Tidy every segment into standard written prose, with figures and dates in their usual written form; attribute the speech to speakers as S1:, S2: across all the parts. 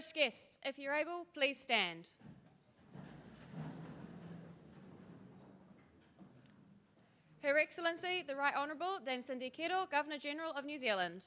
S1: Distinguished guests, if you're able, please stand. Her Excellency, the Right Honourable Dame Cindy Kettle, Governor-General of New Zealand.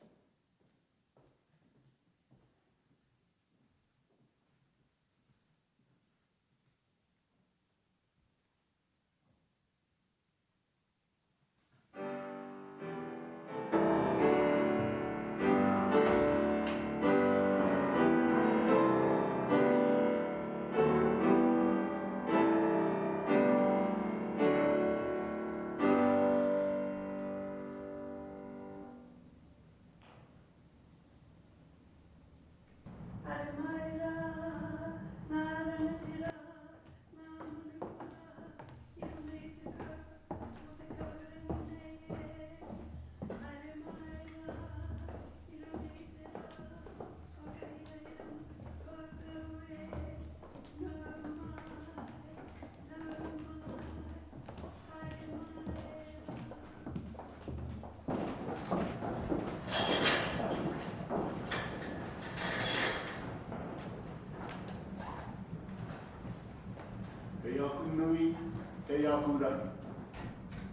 S2: Kei aku nui, kei aku rai.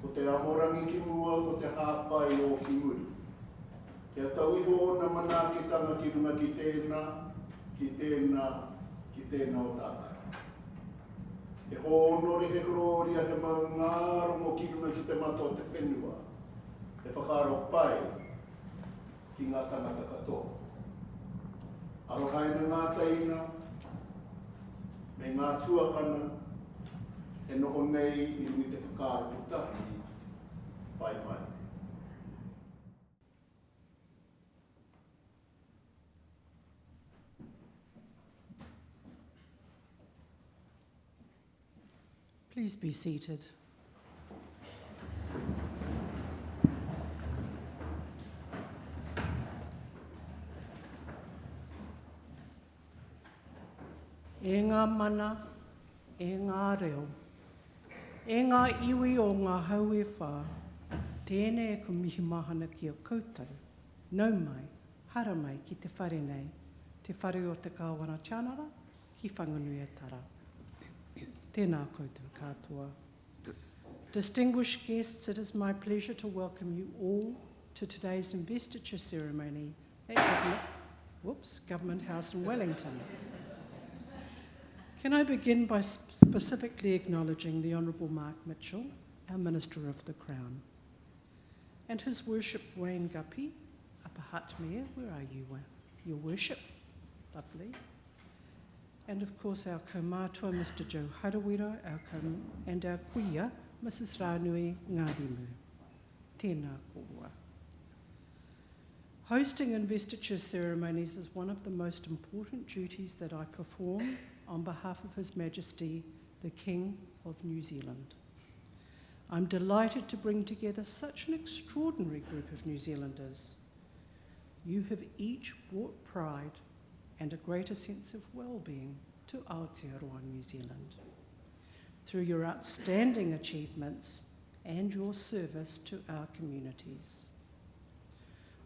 S2: Ko te amorangi ki mua, ko te hāpai o ki muri. Kia tau iho ona manaakitanga ki runga ki tēnā, ki tēnā, ki tēnā o tātai. E honore he kororia he maungaro mo ki runga ki te mato o te whenua. E whakaro pai ki ngā tangata katoa. Arohaina ngā taina, me ngā tuakana, e noho nei I rungi te whakaro putahi, pai mai.
S3: Please be seated. E ngā mana, e ngā reo, e ngā iwi o ngā hau e whā, tēnei e ko mihi mahana ki o koutou, nau mai, hara mai ki te whare nei, te whare o te kāwana tianara, ki whanganui e tara. Tēnā koutou katoa. Distinguished guests, it is my pleasure to welcome you all to today's investiture ceremony at Government House in Wellington. Can I begin by specifically acknowledging the Honourable Mark Mitchell, our Minister of the Crown, and His Worship Wayne Guppy, Apahatmea, where are you, Your Worship? Lovely. And of course our kaumātua, Mr. Joe Harawira, and our kuia, Mrs. Rānui Ngārimu. Tēnā kōrua. Hosting investiture ceremonies is one of the most important duties that I perform on behalf of His Majesty, the King of New Zealand. I'm delighted to bring together such an extraordinary group of New Zealanders. You have each brought pride and a greater sense of well-being to Aotearoa New Zealand through your outstanding achievements and your service to our communities.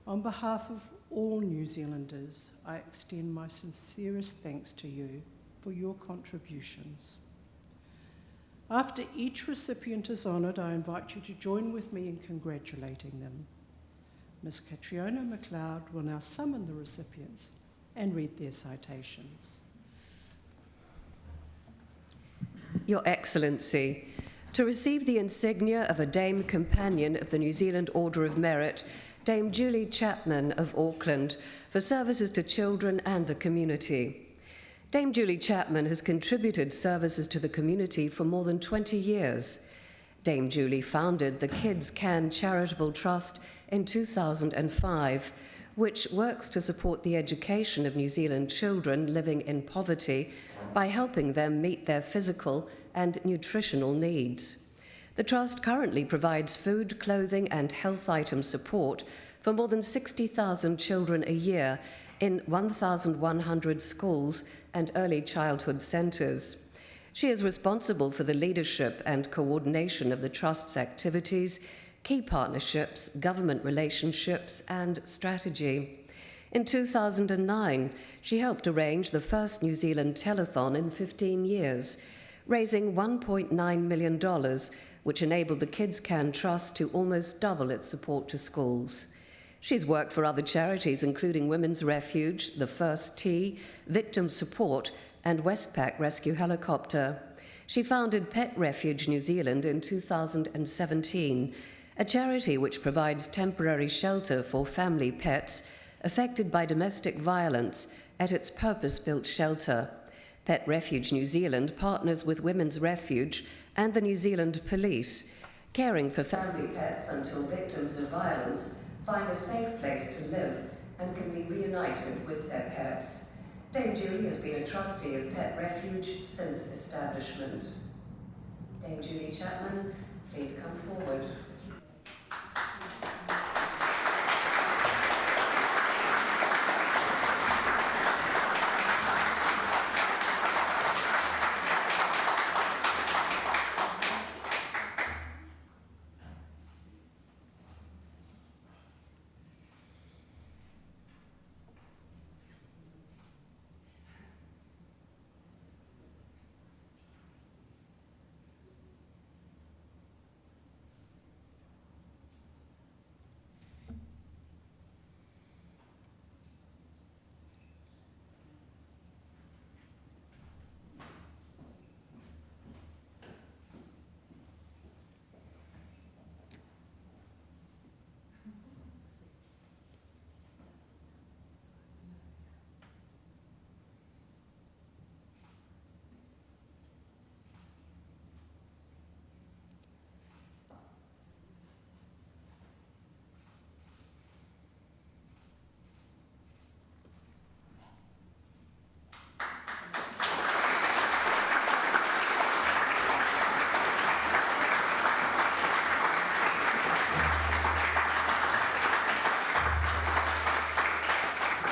S3: On behalf of all New Zealanders, I extend my sincerest thanks to you for your contributions. After each recipient is honoured, I invite you to join with me in congratulating them. Ms. Catriona McLeod will now summon the recipients and read their citations.
S4: Your Excellency, to receive the insignia of a Dame Companion of the New Zealand Order of Merit, Dame Julie Chapman of Auckland, for services to children and the community. Dame Julie Chapman has contributed services to the community for more than 20 years. Dame Julie founded the Kids Can Charitable Trust in 2005, which works to support the education of New Zealand children living in poverty by helping them meet their physical and nutritional needs. The Trust currently provides food, clothing and health item support for more than 60,000 children a year in 1,100 schools and early childhood centres. She is responsible for the leadership and coordination of the Trust's activities, key partnerships, government relationships and strategy. In 2009, she helped arrange the first New Zealand telethon in 15 years, raising $1.9 million, which enabled the Kids Can Trust to almost double its support to schools. She's worked for other charities, including Women's Refuge, The First Tee, Victim Support, and Westpac Rescue Helicopter. She founded Pet Refuge New Zealand in 2017, a charity which provides temporary shelter for family pets affected by domestic violence at its purpose-built shelter. Pet Refuge New Zealand partners with Women's Refuge and the New Zealand Police, caring for family pets until victims of violence find a safe place to live and can be reunited with their pets. Dame Julie has been a trustee of Pet Refuge since establishment. Dame Julie Chapman, please come forward.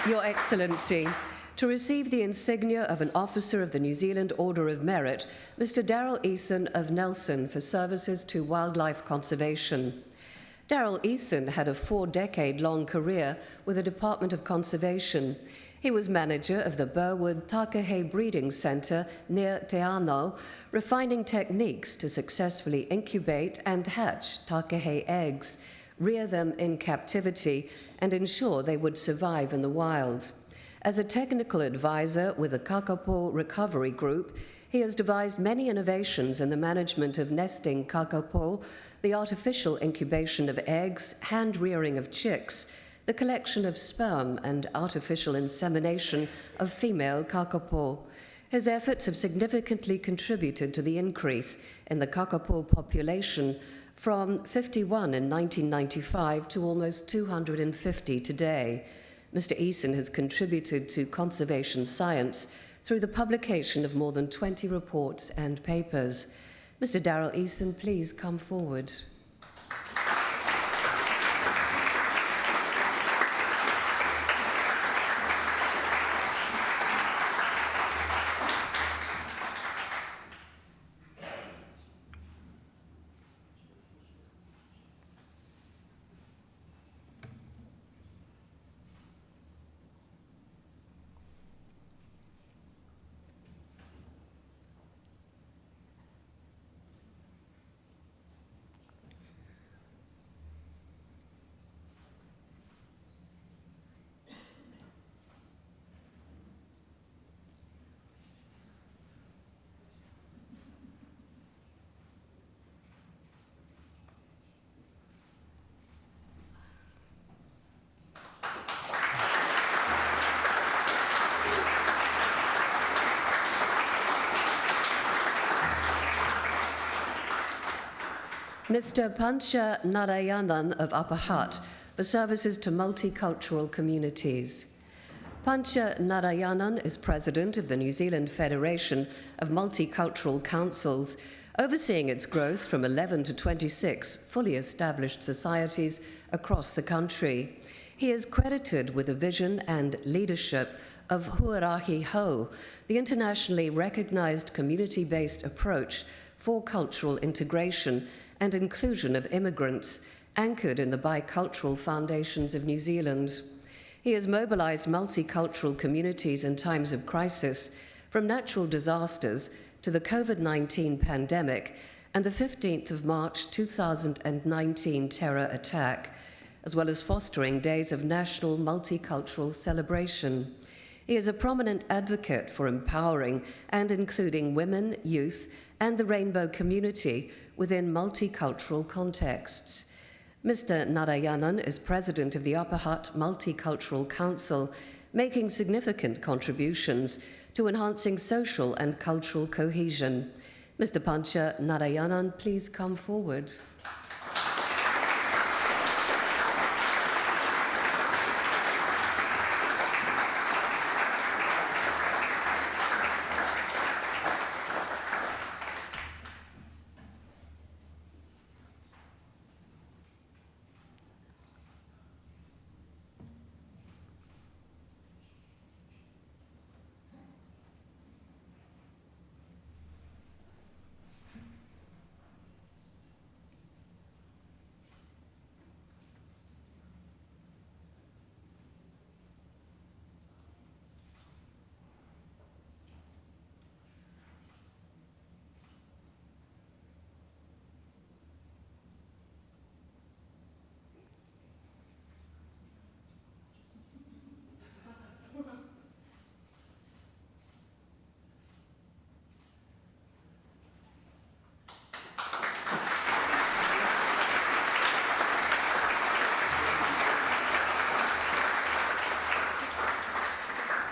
S4: Your Excellency, to receive the insignia of an Officer of the New Zealand Order of Merit, Mr. Daryl Eason of Nelson for services to wildlife conservation. Daryl Eason had a 4-decade-long career with the Department of Conservation. He was manager of the Burwood Takahe Breeding Centre near Te Anau, refining techniques to successfully incubate and hatch takahe eggs, rear them in captivity, and ensure they would survive in the wild. As a technical advisor with the Kakapo Recovery Group, he has devised many innovations in the management of nesting kakapo, the artificial incubation of eggs, hand-rearing of chicks, the collection of sperm and artificial insemination of female kakapo. His efforts have significantly contributed to the increase in the kakapo population from 51 in 1995 to almost 250 today. Mr. Eason has contributed to conservation science through the publication of more than 20 reports and papers. Mr. Daryl Eason, please come forward. Mr. Pancha Narayanan of Upper Hutt for services to multicultural communities. Pancha Narayanan is president of the New Zealand Federation of Multicultural Councils, overseeing its growth from 11 to 26 fully established societies across the country. He is credited with the vision and leadership of Huarahi Ho, the internationally recognized community-based approach for cultural integration and inclusion of immigrants, anchored in the bicultural foundations of New Zealand. He has mobilised multicultural communities in times of crisis, from natural disasters to the COVID-19 pandemic and the 15th of March 2019 terror attack, as well as fostering days of national multicultural celebration. He is a prominent advocate for empowering and including women, youth, and the rainbow community within multicultural contexts. Mr. Narayanan is president of the Upper Hutt Multicultural Council, making significant contributions to enhancing social and cultural cohesion. Mr. Pancha Narayanan, please come forward.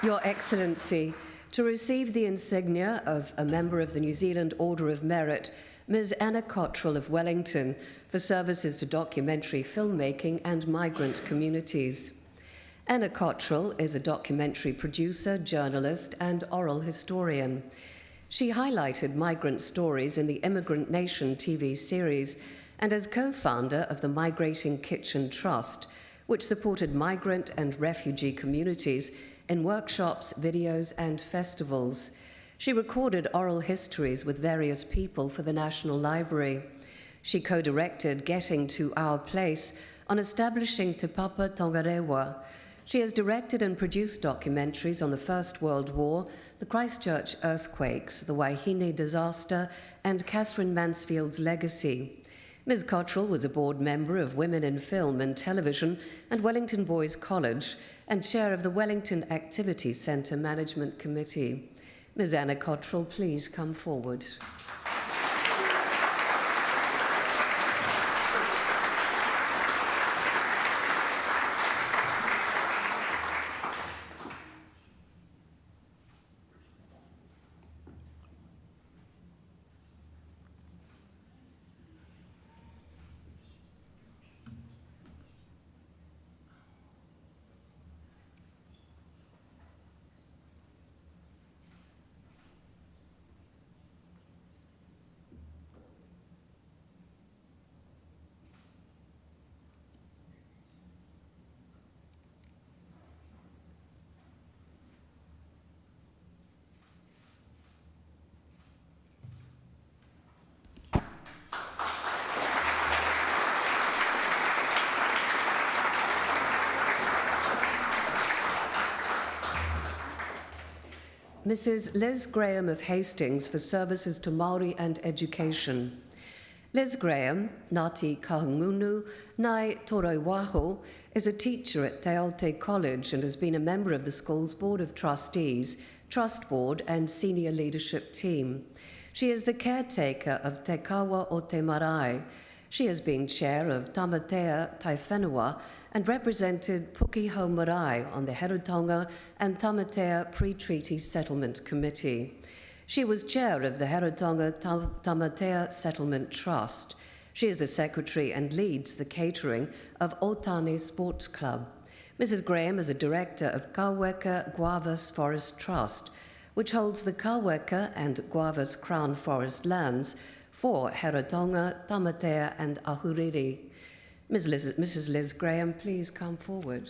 S4: Your Excellency, to receive the insignia of a member of the New Zealand Order of Merit, Ms. Anna Cottrell of Wellington, for services to documentary filmmaking and migrant communities. Anna Cottrell is a documentary producer, journalist, and oral historian. She highlighted migrant stories in the Immigrant Nation TV series and is co-founder of the Migrating Kitchen Trust, which supported migrant and refugee communities in workshops, videos, and festivals. She recorded oral histories with various people for the National Library. She co-directed Getting to Our Place on establishing Te Papa Tongarewa. She has directed and produced documentaries on the First World War, the Christchurch earthquakes, the Waihinne disaster, and Catherine Mansfield's legacy. Ms. Cottrell was a board member of Women in Film and Television and Wellington Boys College and chair of the Wellington Activity Centre Management Committee. Ms. Anna Cottrell, please come forward. Mrs. Liz Graham of Hastings for services to Māori and education. Liz Graham, Ngāti Kahungunu, Nai Toroi is a teacher at Te Aute College and has been a member of the school's Board of Trustees, Trust Board and Senior Leadership Team. She is the caretaker of Te Kawa o Te Marae. She has been chair of Tamatea Taiwhenua and represented Pukeho Marae on the Heretaunga and Tamatea Pre-Treaty Settlement Committee. She was chair of the Heretaunga Tamatea Settlement Trust. She is the secretary and leads the catering of Otane Sports Club. Mrs. Graham is a director of Kaweka Guavas Forest Trust, which holds the Kaweka and Guavas Crown Forest lands for Heretaunga, Tamatea and Ahuriri. Mrs. Liz Graham, please come forward.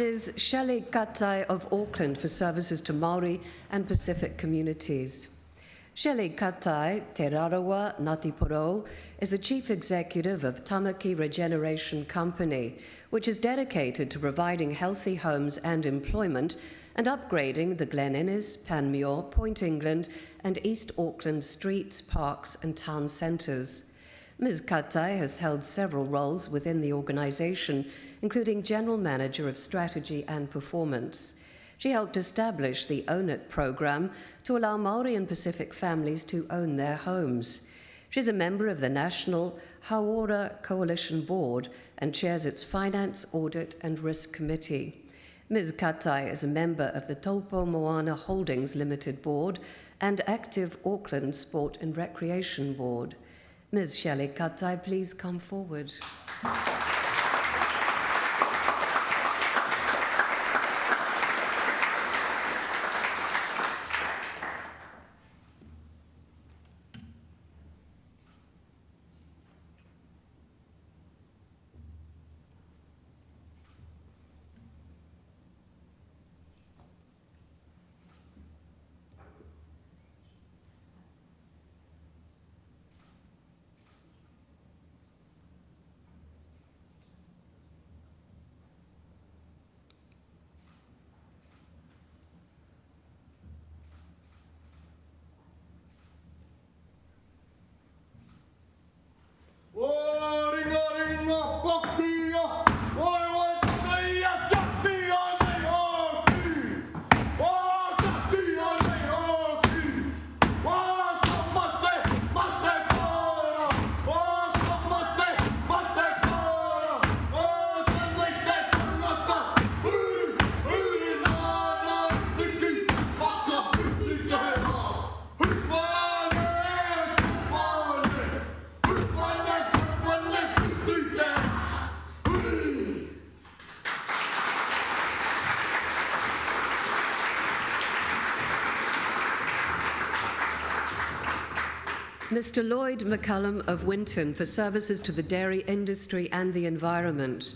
S4: Ms. Shelley Katai of Auckland for services to Māori and Pacific communities. Shelley Katai Te Rarawa Ngāti Porou is the Chief Executive of Tamaki Regeneration Company, which is dedicated to providing healthy homes and employment and upgrading the Glen Innes, Panmure, Point England and East Auckland streets, parks and town centres. Ms. Katai has held several roles within the organisation, including General Manager of Strategy and Performance. She helped establish the Own It programme to allow Māori and Pacific families to own their homes. She's a member of the National Hauora Coalition Board and chairs its Finance, Audit and Risk Committee. Ms. Katai is a member of the Taupo Moana Holdings Limited Board and active Auckland Sport and Recreation Board. Ms. Shelley Katai, please come forward. Mr. Lloyd McCullum of Winton for services to the dairy industry and the environment.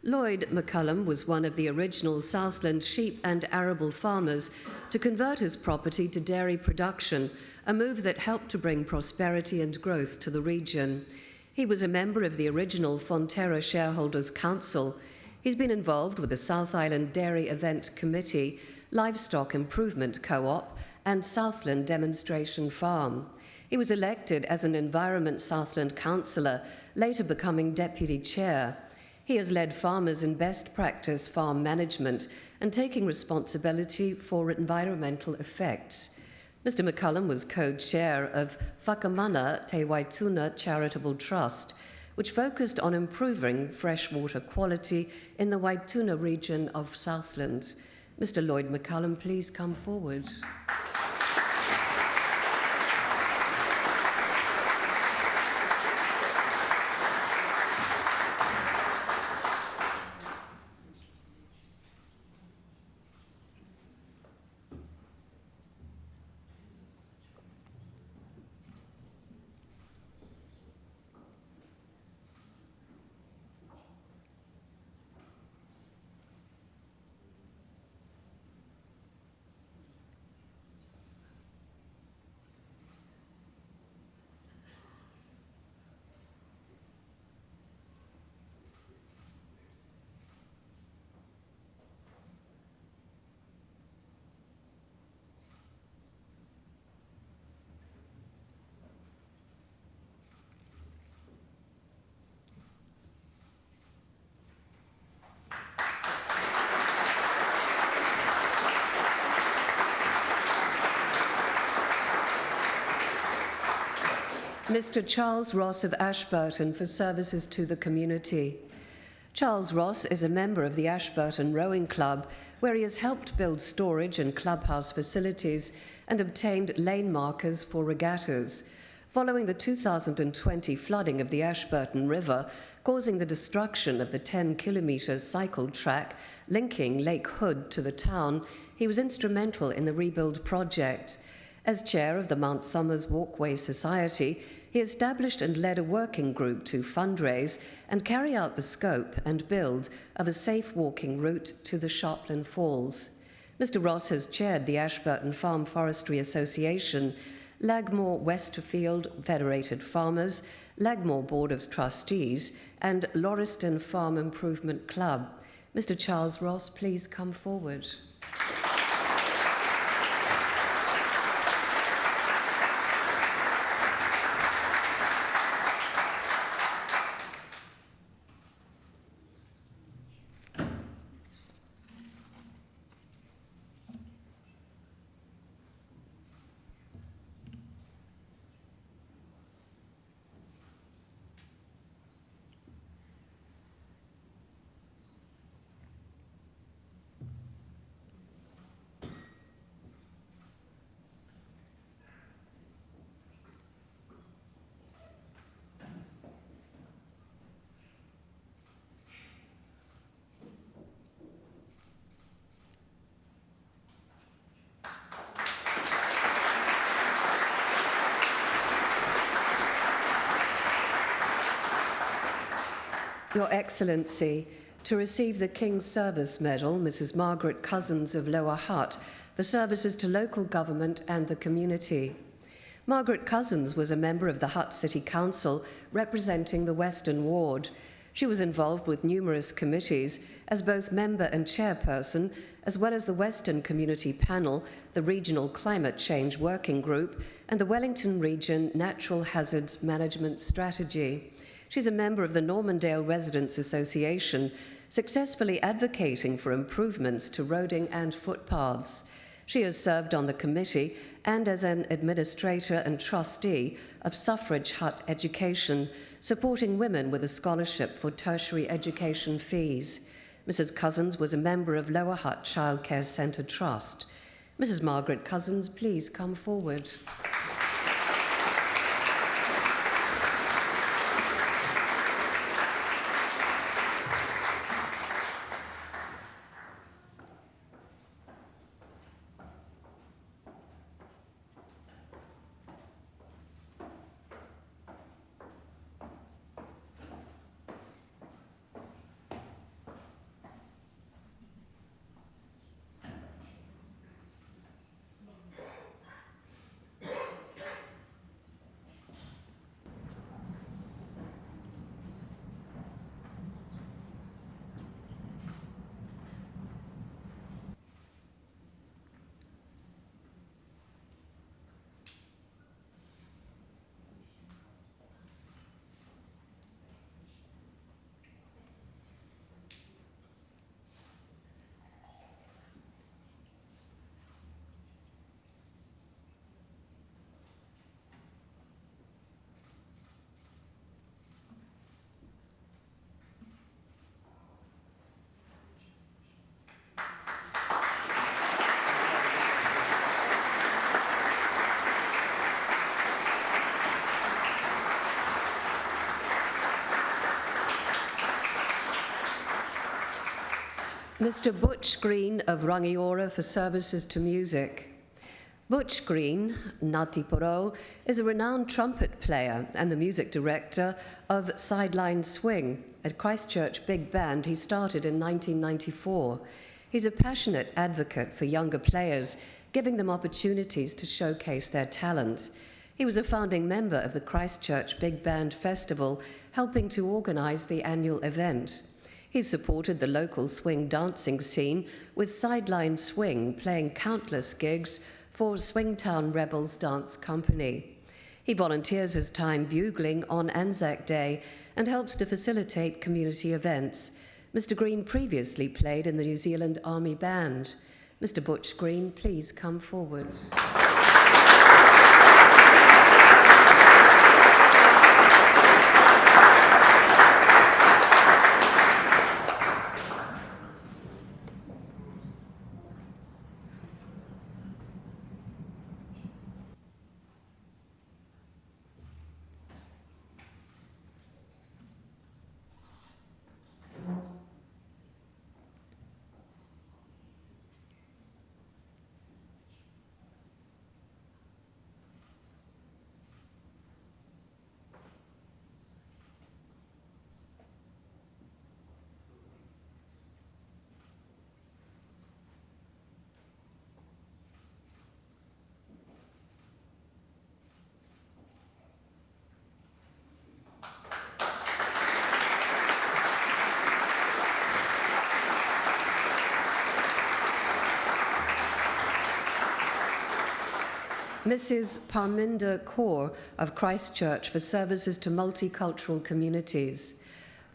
S4: Lloyd McCullum was one of the original Southland sheep and arable farmers to convert his property to dairy production, a move that helped to bring prosperity and growth to the region. He was a member of the original Fonterra Shareholders Council. He's been involved with the South Island Dairy Event Committee, Livestock Improvement Co-op, and Southland Demonstration Farm. He was elected as an Environment Southland councillor, later becoming deputy chair. He has led farmers in best practice farm management and taking responsibility for environmental effects. Mr. McCullum was co-chair of Whakamana Te Waituna Charitable Trust, which focused on improving freshwater quality in the Waituna region of Southland. Mr. Lloyd McCullum, please come forward. Mr. Charles Ross of Ashburton for services to the community. Charles Ross is a member of the Ashburton Rowing Club, where he has helped build storage and clubhouse facilities and obtained lane markers for regattas. Following the 2020 flooding of the Ashburton River, causing the destruction of the 10-kilometre cycle track linking Lake Hood to the town, he was instrumental in the rebuild project. As chair of the Mount Somers Walkway Society, he established and led a working group to fundraise and carry out the scope and build of a safe walking route to the Shopland Falls. Mr. Ross has chaired the Ashburton Farm Forestry Association, Lagmore Westerfield Federated Farmers, Lagmore Board of Trustees, and Lauriston Farm Improvement Club. Mr. Charles Ross, please come forward. Your Excellency, to receive the King's Service Medal, Mrs. Margaret Cousins of Lower Hutt, for services to local government and the community. Margaret Cousins was a member of the Hutt City Council representing the Western Ward. She was involved with numerous committees as both member and chairperson, as well as the Western Community Panel, the Regional Climate Change Working Group, and the Wellington Region Natural Hazards Management Strategy. She's a member of the Normandale Residents Association, successfully advocating for improvements to roading and footpaths. She has served on the committee and as an administrator and trustee of Suffrage Hut Education, supporting women with a scholarship for tertiary education fees. Mrs. Cousins was a member of Lower Hutt Childcare Centre Trust. Mrs. Margaret Cousins, please come forward. Mr. Butch Green of Rangiora for services to music. Butch Green, Ngāti Porou, is a renowned trumpet player and the music director of Sideline Swing. At Christchurch Big Band, he started in 1994. He's a passionate advocate for younger players, giving them opportunities to showcase their talent. He was a founding member of the Christchurch Big Band Festival, helping to organise the annual event. He supported the local swing dancing scene with Sideline Swing, playing countless gigs for Swingtown Rebels Dance Company. He volunteers his time bugling on Anzac Day and helps to facilitate community events. Mr. Green previously played in the New Zealand Army Band. Mr. Butch Green, please come forward. Mrs. Parminder Kaur of Christchurch for services to multicultural communities.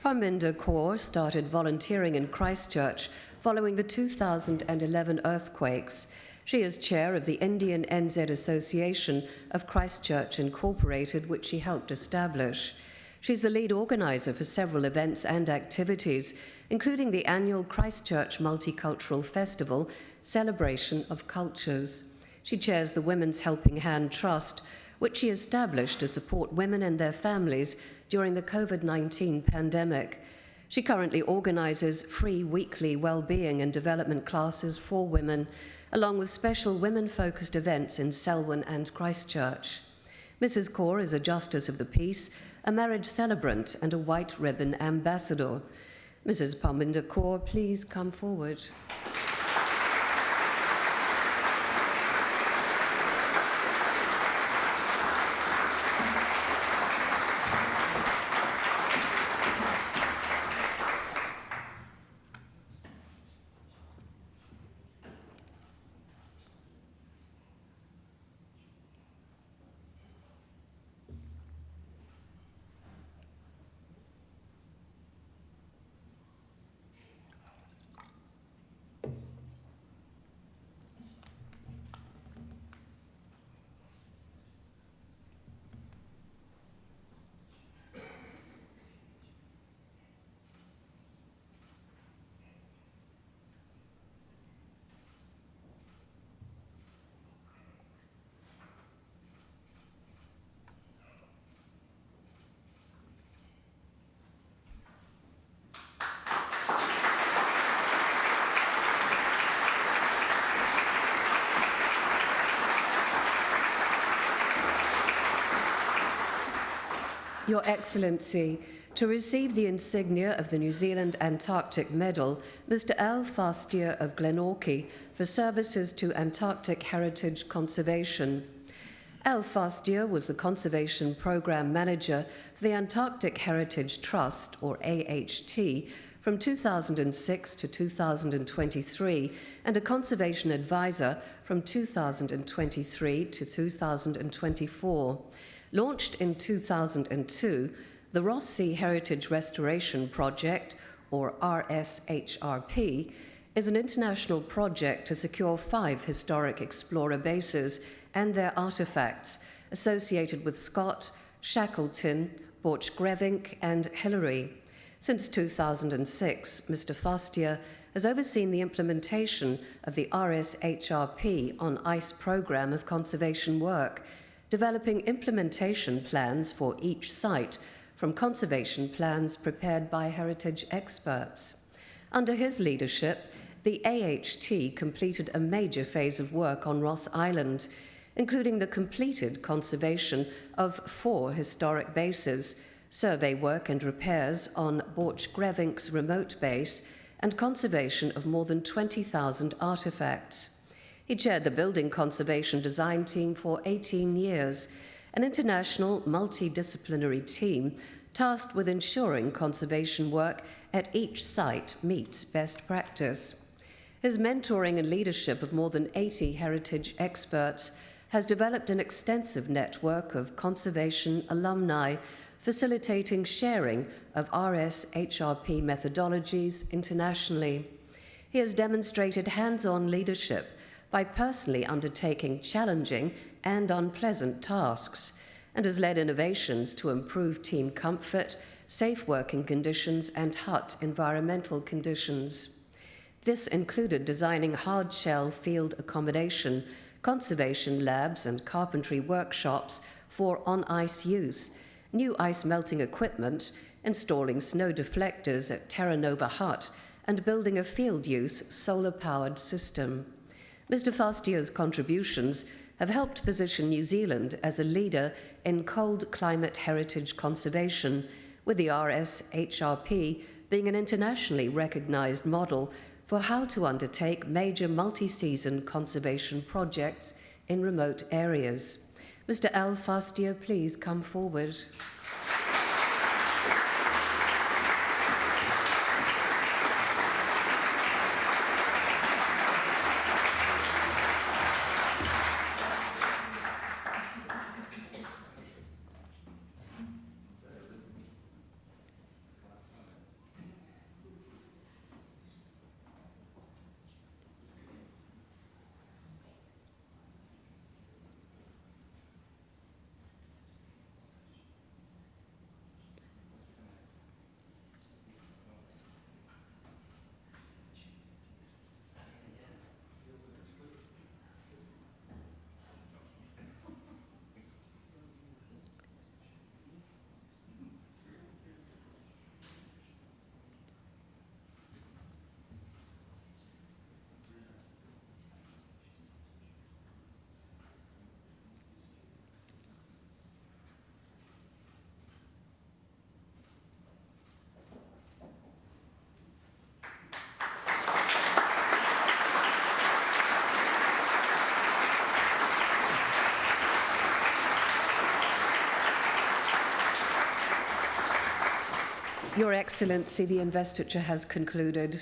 S4: Parminder Kaur started volunteering in Christchurch following the 2011 earthquakes. She is chair of the Indian NZ Association of Christchurch Incorporated, which she helped establish. She's the lead organizer for several events and activities, including the annual Christchurch Multicultural Festival, Celebration of Cultures. She chairs the Women's Helping Hand Trust, which she established to support women and their families during the COVID-19 pandemic. She currently organizes free weekly well-being and development classes for women, along with special women-focused events in Selwyn and Christchurch. Mrs. Kaur is a Justice of the Peace, a marriage celebrant, and a White Ribbon Ambassador. Mrs. Parminder Kaur, please come forward. Your Excellency, to receive the insignia of the New Zealand Antarctic Medal, Mr. Al Fastier of Glenorchy for services to Antarctic heritage conservation. Al Fastier was the Conservation Programme Manager for the Antarctic Heritage Trust, or AHT, from 2006 to 2023, and a Conservation Advisor from 2023 to 2024. Launched in 2002, the Ross Sea Heritage Restoration Project, or RSHRP, is an international project to secure 5 historic explorer bases and their artefacts associated with Scott, Shackleton, Borchgrevink, and Hillary. Since 2006, Mr. Fastier has overseen the implementation of the RSHRP on ICE program of conservation work, developing implementation plans for each site from conservation plans prepared by heritage experts. Under his leadership, the AHT completed a major phase of work on Ross Island, including the completed conservation of 4 historic bases, survey work and repairs on Borchgrevink's remote base, and conservation of more than 20,000 artefacts. He chaired the Building Conservation Design Team for 18 years, an international multidisciplinary team tasked with ensuring conservation work at each site meets best practice. His mentoring and leadership of more than 80 heritage experts has developed an extensive network of conservation alumni, facilitating sharing of RSHRP methodologies internationally. He has demonstrated hands-on leadership by personally undertaking challenging and unpleasant tasks, and has led innovations to improve team comfort, safe working conditions, and hut environmental conditions. This included designing hard-shell field accommodation, conservation labs, and carpentry workshops for on-ice use, new ice melting equipment, installing snow deflectors at Terra Nova Hut, and building a field-use solar-powered system. Mr. Fastier's contributions have helped position New Zealand as a leader in cold climate heritage conservation, with the RSHRP being an internationally recognised model for how to undertake major multi-season conservation projects in remote areas. Mr. Al Fastier, please come forward. Your Excellency, the investiture has concluded.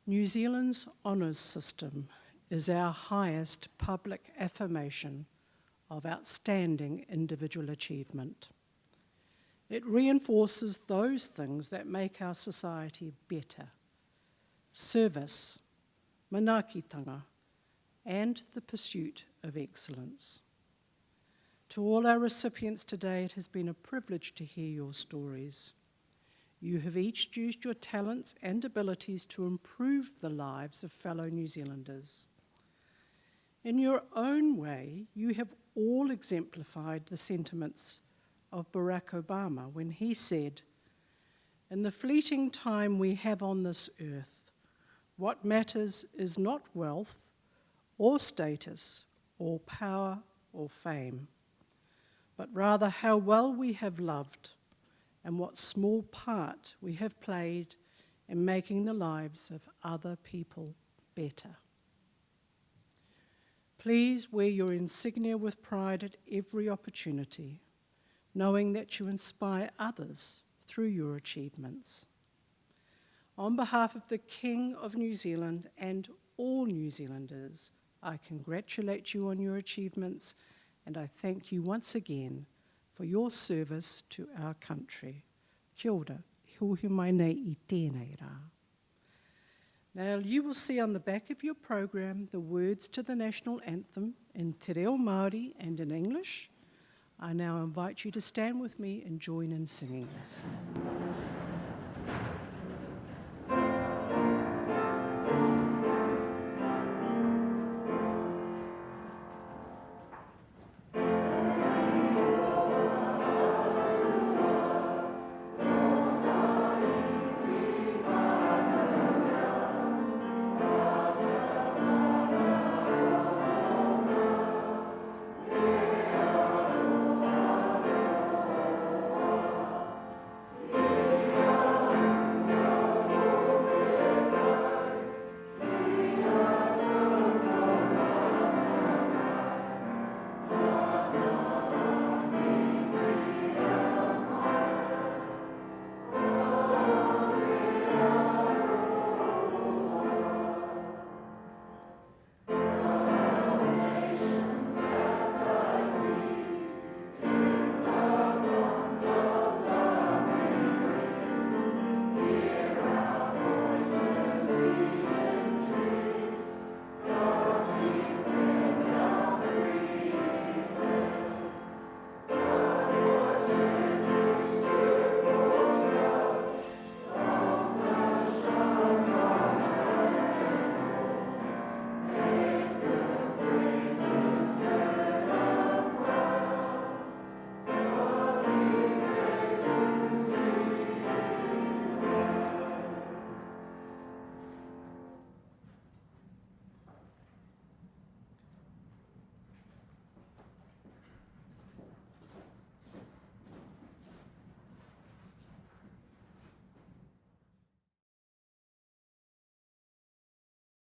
S3: New Zealand's honours system is our highest public affirmation of outstanding individual achievement. It reinforces those things that make our society better: service, manaakitanga, and the pursuit of excellence. To all our recipients today, it has been a privilege to hear your stories. You have each used your talents and abilities to improve the lives of fellow New Zealanders. In your own way, you have all exemplified the sentiments of Barack Obama when he said, "In the fleeting time we have on this earth, what matters is not wealth or status or power or fame, but rather how well we have loved and what small part we have played in making the lives of other people better." Please wear your insignia with pride at every opportunity, knowing that you inspire others through your achievements. On behalf of the King of New Zealand and all New Zealanders, I congratulate you on your achievements, and I thank you once again for your service to our country. Kia ora, hiuhi mai nei I tēnei rā. Now you will see on the back of your program the words to the national anthem in Te Reo Māori and in English. I now invite you to stand with me and join in singing this.